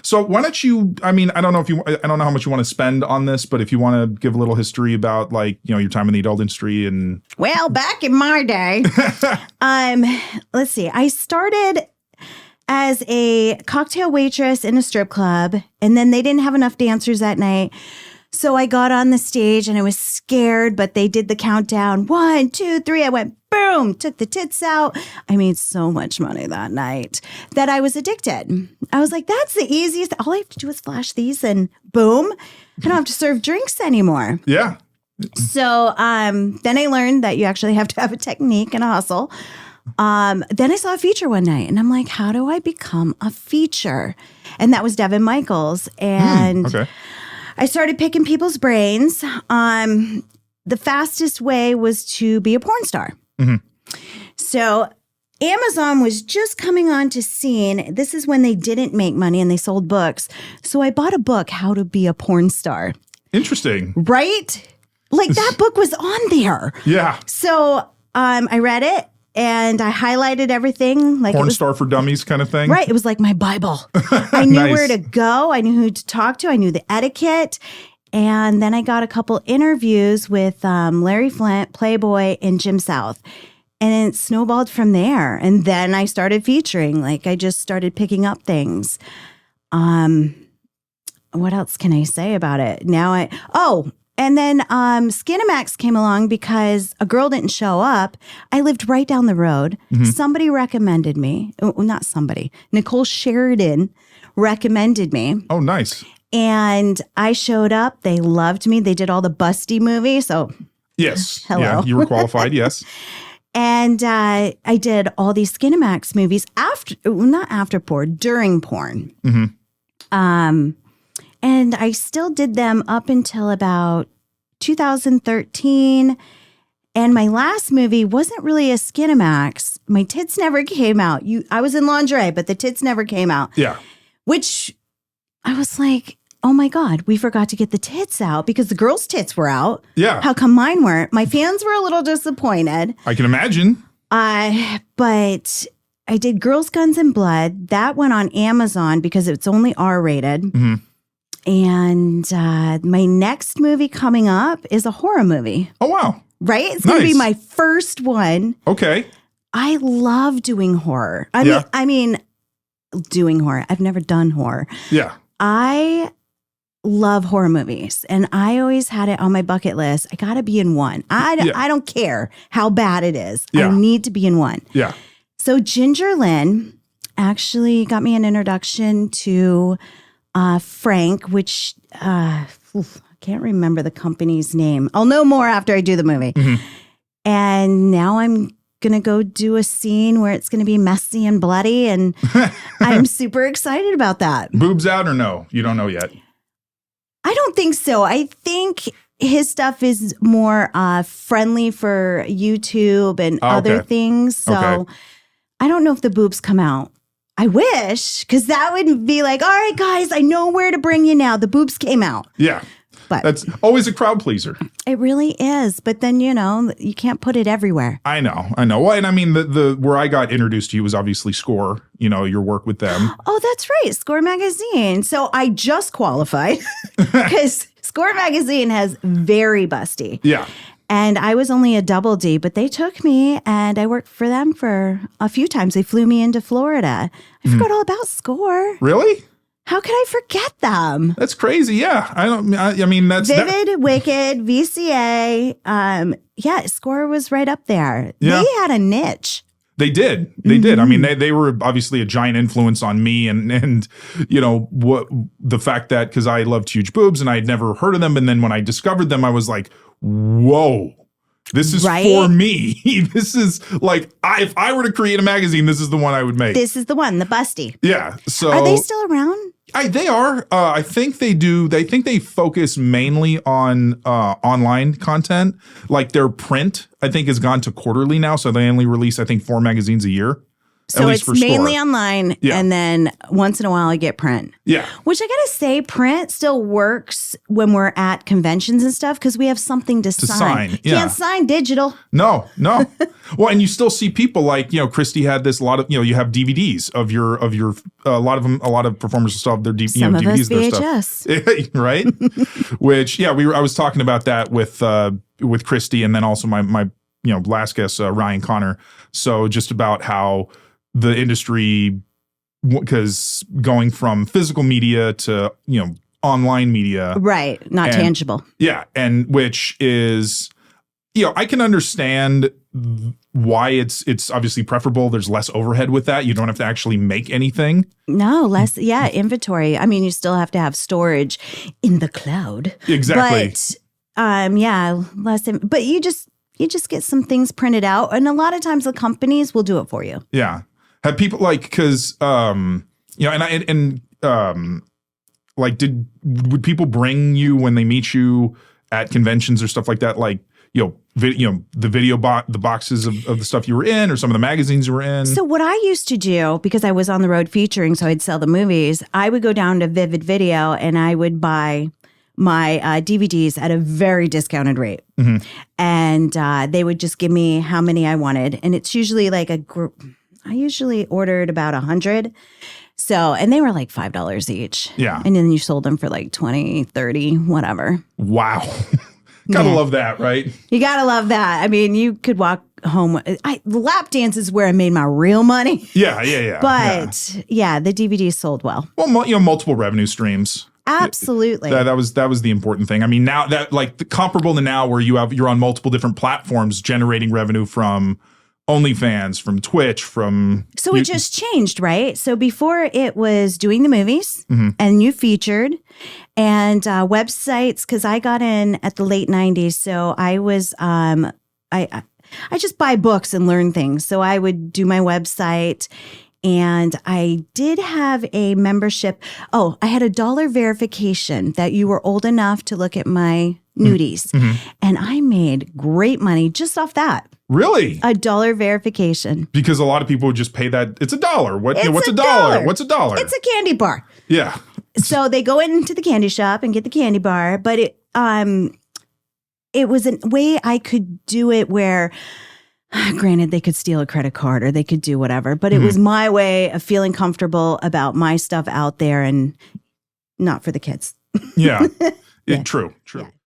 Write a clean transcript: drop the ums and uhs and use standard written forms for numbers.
So why don't you, I mean, I don't know how much you want to spend on this, but if you want to give a little history about like, your time in the adult industry and. Well, back in my day, let's see, I started as a cocktail waitress in a strip club, and then they didn't have enough dancers that night. So I got on the stage and I was scared, but they did the countdown. 1, 2, 3. I went boom, took the tits out. I made so much money that night that I was addicted. I was like, that's the easiest. All I have to do is flash these and boom, I don't have to serve drinks anymore. Yeah. So then I learned that you actually have to have a technique and a hustle. Then I saw a feature one night and I'm like, how do I become a feature? And that was Devin Michaels. And okay. I started picking people's brains. The fastest way was to be a porn star. Mm-hmm. So Amazon was just coming on to scene. This is when they didn't make money and they sold books. So I bought a book, How to Be a Porn Star. Interesting. Right? Like that book was on there. Yeah. So I read it. And I highlighted everything. Like Porn star for dummies kind of thing? Right. It was like my Bible. I knew where to go. I knew who to talk to. I knew the etiquette. And then I got a couple interviews with Larry Flint, Playboy, and Jim South. And it snowballed from there. And then I started featuring. Like I just started picking up things. What else can I say about it? And then Cinemax came along because a girl didn't show up. I lived right down the road. Mm-hmm. Somebody recommended me. Well, not somebody. Nicole Sheridan recommended me. Oh, nice. And I showed up. They loved me. They did all the busty movies. So yes. Hello. Yeah, you were qualified. Yes. And I did all these Cinemax movies during porn. Mm-hmm. And I still did them up until about 2013. And my last movie wasn't really a Cinemax. My tits never came out. I was in lingerie, but the tits never came out. Yeah. Which I was like, oh my God, we forgot to get the tits out because the girls' tits were out. Yeah. How come mine weren't? My fans were a little disappointed. I can imagine. But I did Girls, Guns, and Blood. That went on Amazon because it's only R-rated. Mm-hmm. And my next movie coming up is a horror movie. Oh, wow. Right? It's going to be my first one. Okay. I love doing horror. I mean, doing horror. I've never done horror. Yeah. I love horror movies. And I always had it on my bucket list. I got to be in one. I don't care how bad it is. Yeah. I need to be in one. Yeah. So Ginger Lynn actually got me an introduction to Frank, which I can't remember the company's name. I'll know more after I do the movie. Mm-hmm. And now I'm going to go do a scene where it's going to be messy and bloody. And I'm super excited about that. Boobs out or no? You don't know yet. I don't think so. I think his stuff is more friendly for YouTube and other things. So I don't know if the boobs come out. I wish, because that would be like, all right, guys, I know where to bring you now. The boobs came out. Yeah. But that's always a crowd pleaser. It really is. But then, you can't put it everywhere. I know. Well, and I mean, the where I got introduced to you was obviously Score, your work with them. Oh, that's right. Score Magazine. So I just qualified because Score Magazine has very busty. Yeah. And I was only a double D, but they took me and I worked for them for a few times. They flew me into Florida. I forgot all about Score. Really? How could I forget them? That's crazy. Yeah. I mean, that's Vivid, Wicked, VCA. Score was right up there. Yeah. They had a niche. They did. They did. I mean, they were obviously a giant influence on me and what the fact that because I loved huge boobs and I had never heard of them. And then when I discovered them, I was like, whoa, this is for me. This is like, if I were to create a magazine, this is the one I would make. This is the one, the busty. Yeah. So are they still around? They are. I think they do. I think they focus mainly on online content. Like their print, I think, has gone to quarterly now. So they only release, I think, 4 magazines a year. So least it's for mainly store. online, Yeah. and then once in a while I get print. Yeah. Which I gotta say, print still works when we're at conventions and stuff because we have something to sign. yeah. Can't sign digital. No. Well, and you still see people like, Christy had this, a lot of, you have DVDs of your a lot of performers still have their Some of us DVDs, their stuff. VHS. Right? Which, I was talking about that with Christy, and then also my last guest, Ryan Connor. So just about how the industry, because going from physical media to, online media. Right. Not tangible. Yeah. And which is, I can understand why it's obviously preferable. There's less overhead with that. You don't have to actually make anything. No, less. Yeah. Inventory. I mean, you still have to have storage in the cloud. Exactly. But, less. But you just get some things printed out. And a lot of times the companies will do it for you. Yeah. Have people because would people bring you when they meet you at conventions or stuff like that? Like, the boxes of the stuff you were in, or some of the magazines you were in. So what I used to do, because I was on the road featuring, so I'd sell the movies, I would go down to Vivid Video and I would buy my DVDs at a very discounted rate. Mm-hmm. And they would just give me how many I wanted. And it's usually like a group. I usually ordered about 100. So, and they were like $5 each. Yeah. And then you sold them for like 20, 30, whatever. Wow. Gotta love that, right? You gotta love that. I mean, you could walk home. The lap dance is where I made my real money. Yeah. But the DVDs sold well. Well, multiple revenue streams. Absolutely. That was the important thing. I mean, now that comparable to now where you're on multiple different platforms generating revenue from OnlyFans, from Twitch, from... So it just changed, right? So before it was doing the movies and you featured and websites, because I got in at the late 90s. So I was, I just buy books and learn things. So I would do my website, and I did have a membership. Oh, I had $1 verification that you were old enough to look at my nudies. And I made great money just off that. Really? $1 verification. Because a lot of people would just pay that. It's $1. What's It's a $1? dollar? What's $1? It's a candy bar. Yeah. So they go into the candy shop and get the candy bar, but it was a way I could do it where, granted, they could steal a credit card or they could do whatever, but it was my way of feeling comfortable about my stuff out there and not for the kids. Yeah. Yeah. True. Yeah.